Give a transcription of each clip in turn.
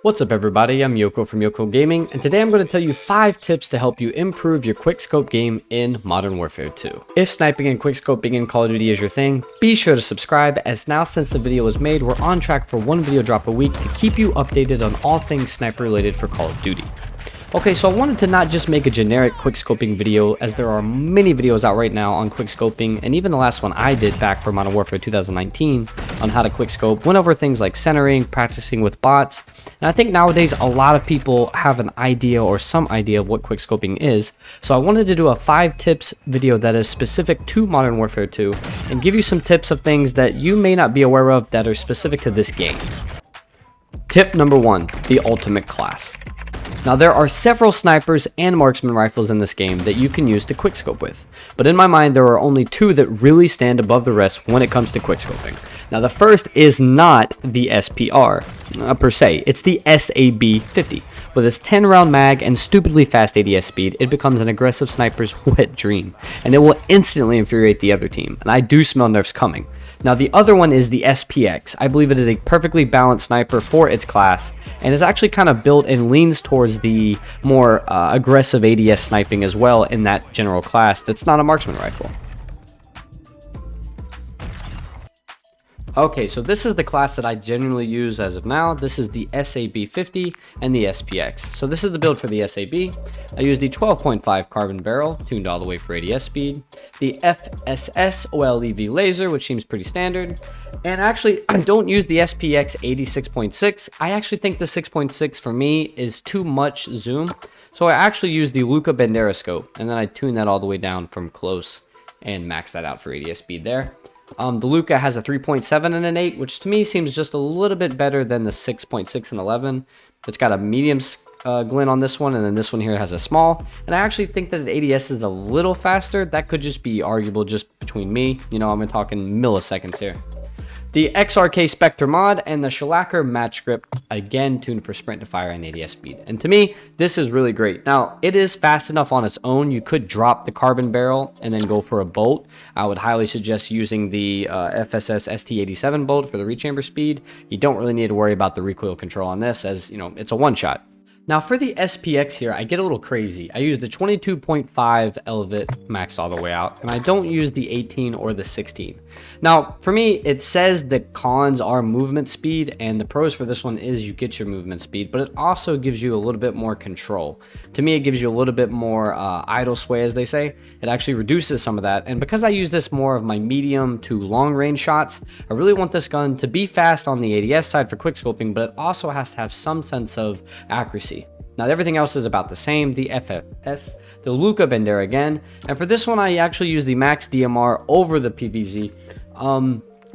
What's up everybody, I'm YoKo from YoKo Gaming, and today I'm going to tell you 5 tips to help you improve your quickscope game in Modern Warfare 2. If sniping and quickscoping in Call of Duty is your thing, be sure to subscribe, as now since the video was made, we're on track for 1 video drop a week to keep you updated on all things sniper related for Call of Duty. Okay, so I wanted to not just make a generic quickscoping video, as there are many videos out right now on quickscoping, and even the last one I did back for Modern Warfare 2019 on how to quickscope went over things like centering, practicing with bots, and I think nowadays a lot of people have an idea or some idea of what quickscoping is, so I wanted to do a 5 tips video that is specific to Modern Warfare 2 and give you some tips of things that you may not be aware of that are specific to this game. Tip number 1, the ultimate class. Now there are several snipers and marksman rifles in this game that you can use to quickscope with, but in my mind there are only 2 that really stand above the rest when it comes to quickscoping. Now the first is not the SPR per se, it's the SAB-50. With its 10 round mag and stupidly fast ADS speed, it becomes an aggressive sniper's wet dream, and it will instantly infuriate the other team, and I do smell nerfs coming. Now the other one is the SPX. I believe it is a perfectly balanced sniper for its class, and is actually kind of built and leans towards the more aggressive ADS sniping as well in that general class that's not a marksman rifle. Okay, so this is the class that I generally use as of now. This is the SAB-50 and the SPX. So this is the build for the SAB. I use the 12.5 carbon barrel, tuned all the way for ADS speed. The FSS OLEV laser, which seems pretty standard. And actually, I don't use the SPX 86.6. I actually think the 6.6 for me is too much zoom. So I actually use the Luca Bandera scope, and then I tune that all the way down from close and max that out for ADS speed there. The Luca has a 3.7 and an 8, which to me seems just a little bit better than the 6.6 and 11. It's got a medium glint on this one, and then this one here has a small. And I actually think that the ADS is a little faster. That could just be arguable just between me. You know, I'm talking milliseconds here. The XRK Spectre mod and the Shellacker match grip, again tuned for sprint to fire and ADS speed. And to me, this is really great. Now, it is fast enough on its own. You could drop the carbon barrel and then go for a bolt. I would highly suggest using the FSS ST87 bolt for the rechamber speed. You don't really need to worry about the recoil control on this, as you know, it's a one-shot. Now for the SPX here, I get a little crazy. I use the 22.5 Elevate maxed all the way out, and I don't use the 18 or the 16. Now for me, it says the cons are movement speed, and the pros for this one is you get your movement speed, but it also gives you a little bit more control. To me, it gives you a little bit more idle sway, as they say. It actually reduces some of that, and because I use this more of my medium to long range shots, I really want this gun to be fast on the ADS side for quickscoping, but it also has to have some sense of accuracy. Now everything else is about the same, the FFS, the Luca Bandera again, and for this one I actually use the max DMR over the PVZ.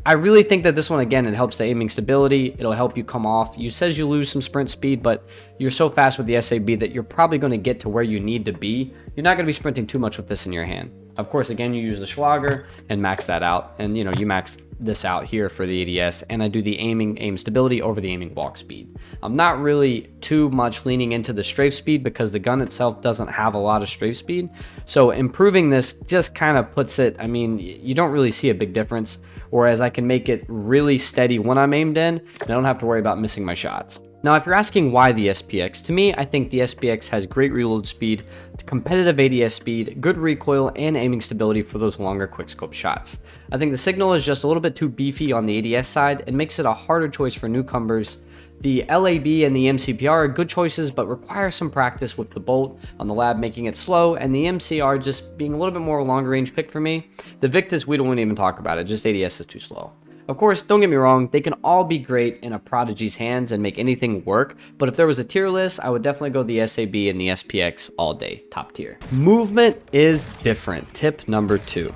I really think that this one, again, it helps the aiming stability, it'll help you come off. You says you lose some sprint speed, but you're so fast with the SAB that you're probably going to get to where you need to be. You're not going to be sprinting too much with this in your hand. Of course, again, you use the Schlager and max that out, and you know, you max this out here for the ADS, and I do the aim stability over the aiming walk speed. I'm not really too much leaning into the strafe speed because the gun itself doesn't have a lot of strafe speed, so improving this just kind of puts it, I mean, you don't really see a big difference, whereas I can make it really steady when I'm aimed in, and I don't have to worry about missing my shots. Now, if you're asking why the SPX, to me, I think the SPX has great reload speed, competitive ADS speed, good recoil, and aiming stability for those longer quickscope shots. I think the signal is just a little bit too beefy on the ADS side and makes it a harder choice for newcomers. The LAB and the MCPR are good choices, but require some practice with the bolt on the lab, making it slow, and the MCR just being a little bit more longer range pick for me. The Victus, we don't even talk about it, just ADS is too slow. Of course, don't get me wrong, they can all be great in a Prodigy's hands and make anything work, but if there was a tier list, I would definitely go the SAB and the SPX all day, top tier. Movement is different, tip number 2.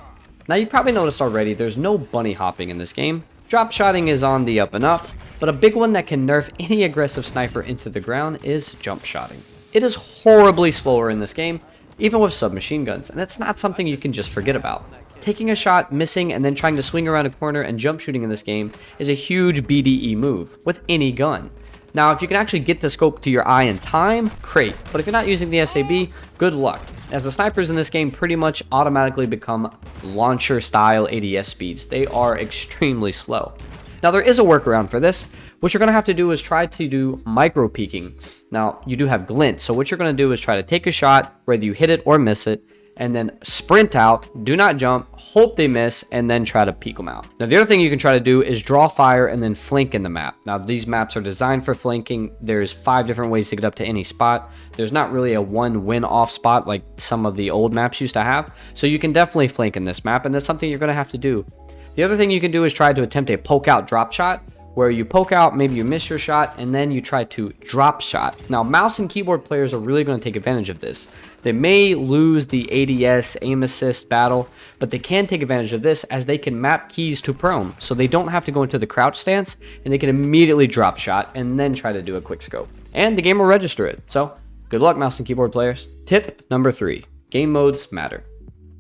Now you've probably noticed already, there's no bunny hopping in this game. Drop shotting is on the up and up, but a big one that can nerf any aggressive sniper into the ground is jump shotting. It is horribly slower in this game, even with submachine guns, and it's not something you can just forget about. Taking a shot, missing, and then trying to swing around a corner and jump shooting in this game is a huge BDE move with any gun. Now, if you can actually get the scope to your eye in time, great, but if you're not using the SAB, good luck, as the snipers in this game pretty much automatically become launcher style ADS speeds. They are extremely slow. Now there is a workaround for this. What you're going to have to do is try to do micro peeking. Now you do have glint, so what you're going to do is try to take a shot, whether you hit it or miss it, and then sprint out, do not jump, hope they miss, and then try to peek them out. Now the other thing you can try to do is draw fire and then flank in the map. Now these maps are designed for flanking. There's 5 different ways to get up to any spot. There's not really a one win off spot like some of the old maps used to have, so you can definitely flank in this map, and that's something you're going to have to do. The other thing you can do is try to attempt a poke out drop shot, where you poke out, maybe you miss your shot, and then you try to drop shot. Now, mouse and keyboard players are really going to take advantage of this. They may lose the ADS aim assist battle, but they can take advantage of this as they can map keys to prone, so they don't have to go into the crouch stance, and they can immediately drop shot and then try to do a quick scope. And the game will register it. So, good luck, mouse and keyboard players. Tip number 3, game modes matter.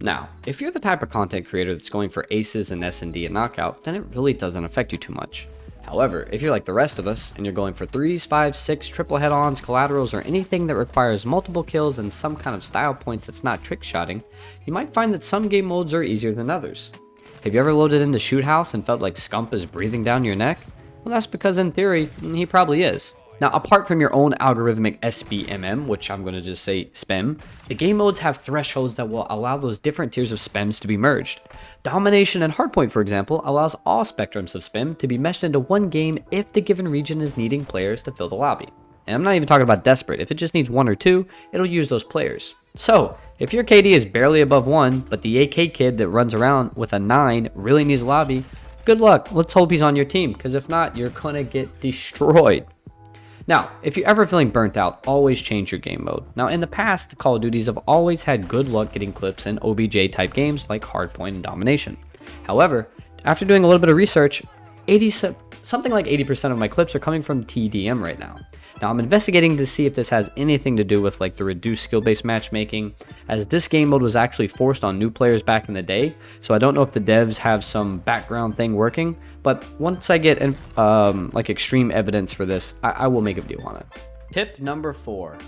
Now, if you're the type of content creator that's going for aces and S&D and knockout, then it really doesn't affect you too much. However, if you're like the rest of us and you're going for 3s, 5s, 6, triple head-ons, collaterals, or anything that requires multiple kills and some kind of style points that's not trick shotting, you might find that some game modes are easier than others. Have you ever loaded into Shoot House and felt like Scump is breathing down your neck? Well, that's because in theory, he probably is. Now, apart from your own algorithmic SBMM, which I'm going to just say SPEM, the game modes have thresholds that will allow those different tiers of SPEMs to be merged. Domination and Hardpoint, for example, allows all spectrums of SPEM to be meshed into one game if the given region is needing players to fill the lobby. And I'm not even talking about desperate. If it just needs 1 or 2, it'll use those players. So, if your KD is barely above 1, but the AK kid that runs around with a 9 really needs a lobby, good luck. Let's hope he's on your team, because if not, you're going to get destroyed. Now, if you're ever feeling burnt out, always change your game mode. Now, in the past, Call of Duties have always had good luck getting clips in OBJ type games like Hardpoint and Domination. However, after doing a little bit of research, something like 80% of my clips are coming from TDM right now. Now, I'm investigating to see if this has anything to do with like the reduced skill-based matchmaking, as this game mode was actually forced on new players back in the day, so I don't know if the devs have some background thing working, but once I get like extreme evidence for this, I will make a video on it. Tip number 4,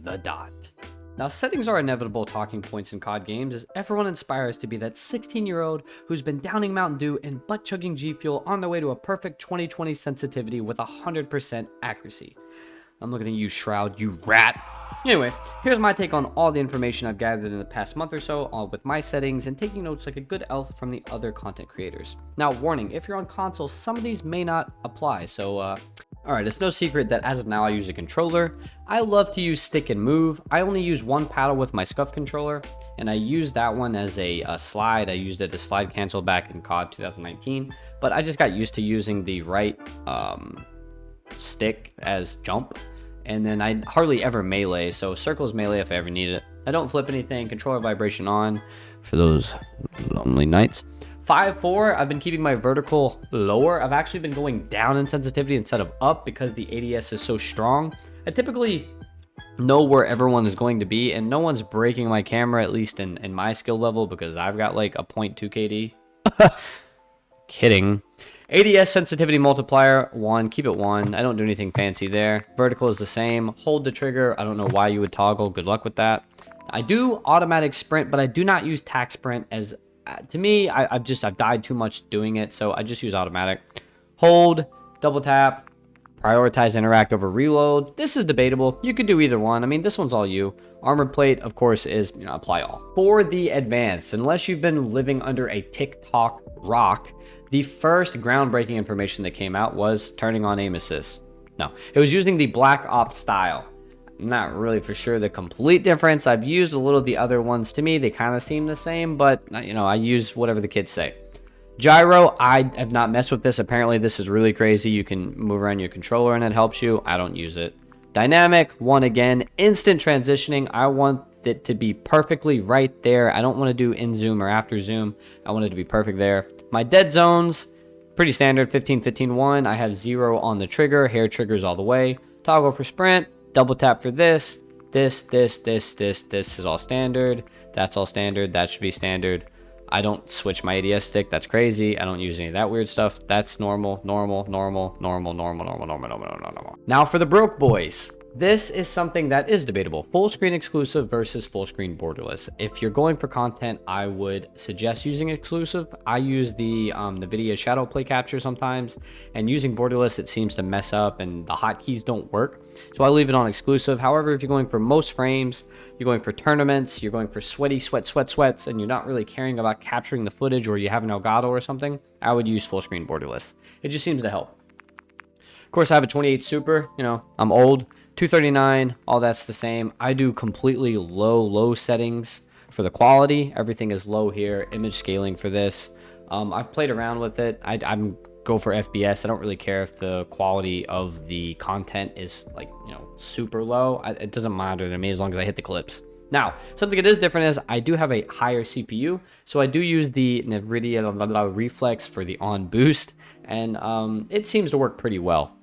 the dot. Now, settings are inevitable talking points in COD games, as everyone aspires to be that 16-year-old who's been downing Mountain Dew and butt-chugging G Fuel on their way to a perfect 20/20 sensitivity with 100% accuracy. I'm looking at you, Shroud, you rat. Anyway, here's my take on all the information I've gathered in the past month or so, all with my settings and taking notes like a good elf from the other content creators. Now, warning, if you're on console, some of these may not apply, so alright, it's no secret that as of now I use a controller. I love to use stick and move. I only use one paddle with my scuff controller, and I used that one as a slide. I used it to slide cancel back in COD 2019, but I just got used to using the right stick as jump, and then I hardly ever melee, so circles melee if I ever need it. I don't flip anything, controller vibration on for those lonely nights. 5.4, I've been keeping my vertical lower. I've actually been going down in sensitivity instead of up because the ADS is so strong. I typically know where everyone is going to be, and no one's breaking my camera, at least in my skill level, because I've got like a 0.2 KD. Kidding. ADS sensitivity multiplier 1, keep it 1. I don't do anything fancy there. Vertical is the same. Hold the trigger. I don't know why you would toggle. Good luck with that. I do automatic sprint, but I do not use tac sprint, as to me, I've died too much doing it, so I just use automatic. Hold, double tap, prioritize interact over reload. This is debatable. You could do either one. I mean, this one's all you. Armor plate, of course, is, apply all. For the advanced, unless you've been living under a TikTok rock, the first groundbreaking information that came out was turning on aim assist. No, it was using the Black Ops style. I'm not really for sure the complete difference. I've used a little of the other ones. To me, they kind of seem the same, but I use whatever the kids say. Gyro, I have not messed with this. Apparently, this is really crazy. You can move around your controller and it helps you. I don't use it. Dynamic, 1 again. Instant transitioning, I want it to be perfectly right there. I don't want to do in zoom or after zoom. I want it to be perfect there. My dead zones, pretty standard, 15, 15, 1. I have 0 on the trigger, hair triggers all the way. Toggle for sprint, double tap for this is all standard. That's all standard, that should be standard. I don't switch my ADS stick, that's crazy. I don't use any of that weird stuff. That's normal. Now for the broke boys. This is something that is debatable. Full screen exclusive versus full screen borderless. If you're going for content, I would suggest using exclusive. I use the NVIDIA shadow play capture sometimes, and using borderless, it seems to mess up and the hotkeys don't work. So I leave it on exclusive. However, if you're going for most frames, you're going for tournaments, you're going for sweats, and you're not really caring about capturing the footage, or you have an Elgato or something, I would use full screen borderless. It just seems to help. Of course, I have a 28 Super, you know, I'm old. 239, all that's the same. I do completely low settings for the quality. Everything is low here. Image scaling for this. I've played around with it. I'm go for FPS. I don't really care if the quality of the content is like, you know, super low. It doesn't matter to me as long as I hit the clips. Now, something that is different is I do have a higher CPU, so I do use the NVIDIA Reflex for the on boost, and it seems to work pretty well.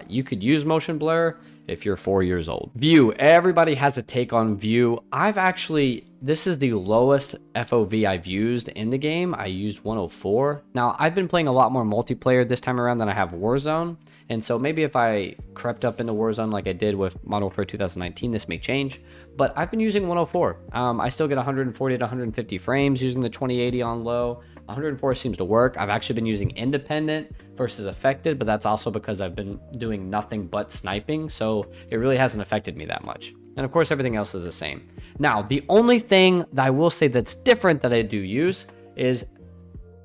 You could use motion blur if you're 4 years old. View. Everybody has a take on view. This is the lowest FOV I've used in the game. I used 104. Now, I've been playing a lot more multiplayer this time around than I have Warzone. And so maybe if I crept up into Warzone like I did with Modern Warfare 2019, this may change. But I've been using 104. I still get 140 to 150 frames using the 2080 on low. 104 seems to work. I've actually been using independent versus affected, but that's also because I've been doing nothing but sniping, so it really hasn't affected me that much. And of course, everything else is the same. Now, the only thing that I will say that's different that I do use is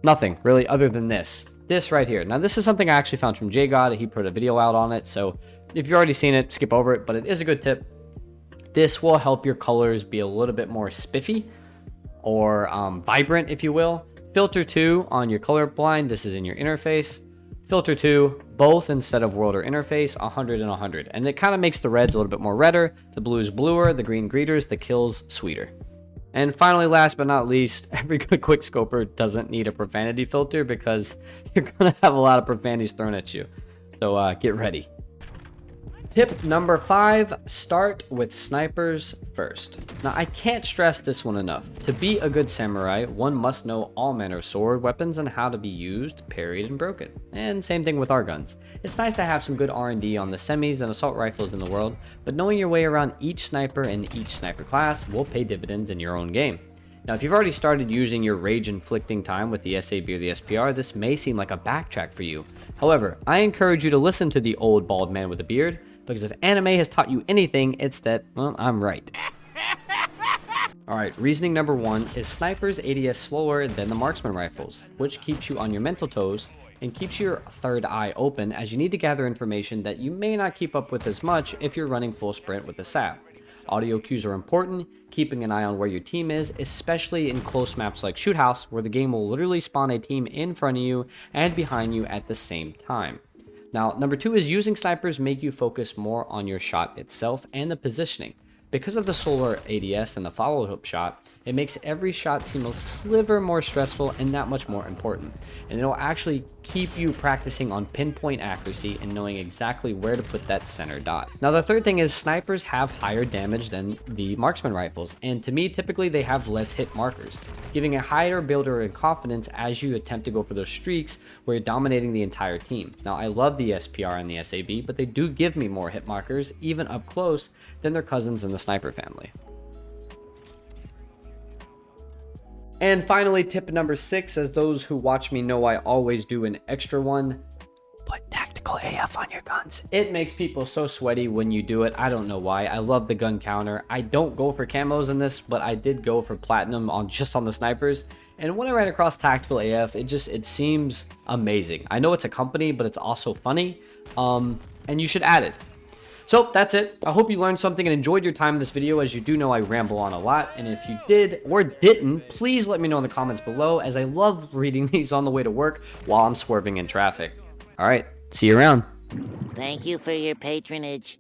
nothing really other than this right here. Now, this is something I actually found from JGod. He put a video out on it, so if you've already seen it, skip over it, but it is a good tip. This will help your colors be a little bit more spiffy or vibrant, if you will. Filter 2 on your color blind, this is in your interface. Filter 2, both instead of world or interface, 100 and 100. And it kind of makes the reds a little bit more redder, the blues bluer, the green greeters, the kills sweeter. And finally, last but not least, every good quickscoper doesn't need a profanity filter because you're going to have a lot of profanities thrown at you. So get ready. Tip number 5, start with snipers first. Now, I can't stress this one enough. To be a good samurai, one must know all manner of sword weapons and how to be used, parried, and broken. And same thing with our guns. It's nice to have some good R&D on the semis and assault rifles in the world, but knowing your way around each sniper and each sniper class will pay dividends in your own game. Now, if you've already started using your rage-inflicting time with the SAB or the SPR, this may seem like a backtrack for you. However, I encourage you to listen to the old bald man with a beard, because if anime has taught you anything, it's that, well, I'm right. Alright, reasoning number 1 is snipers ADS slower than the marksman rifles, which keeps you on your mental toes and keeps your third eye open as you need to gather information that you may not keep up with as much if you're running full sprint with the SAB. Audio cues are important, keeping an eye on where your team is, especially in close maps like Shoot House, where the game will literally spawn a team in front of you and behind you at the same time. Now, number 2 is using snipers make you focus more on your shot itself and the positioning. Because of the solar ADS and the follow-up shot, it makes every shot seem a sliver more stressful and that much more important. And it'll actually keep you practicing on pinpoint accuracy and knowing exactly where to put that center dot. Now, the third thing is snipers have higher damage than the marksman rifles, and to me, typically they have less hit markers, giving a higher builder in confidence as you attempt to go for those streaks where you're dominating the entire team. Now, I love the SPR and the SAB, but they do give me more hit markers, even up close, than their cousins in the sniper family. And finally, tip number 6, as those who watch me know I always do an extra one, put tactical AF on your guns. It makes people so sweaty when you do it. I don't know why. I love the gun counter. I don't go for camos in this, but I did go for platinum just on the snipers. And when I ran across tactical AF, it seems amazing. I know it's a company, but it's also funny. And you should add it. So that's it. I hope you learned something and enjoyed your time in this video. As you do know, I ramble on a lot. And if you did or didn't, please let me know in the comments below, as I love reading these on the way to work while I'm swerving in traffic. All right, see you around. Thank you for your patronage.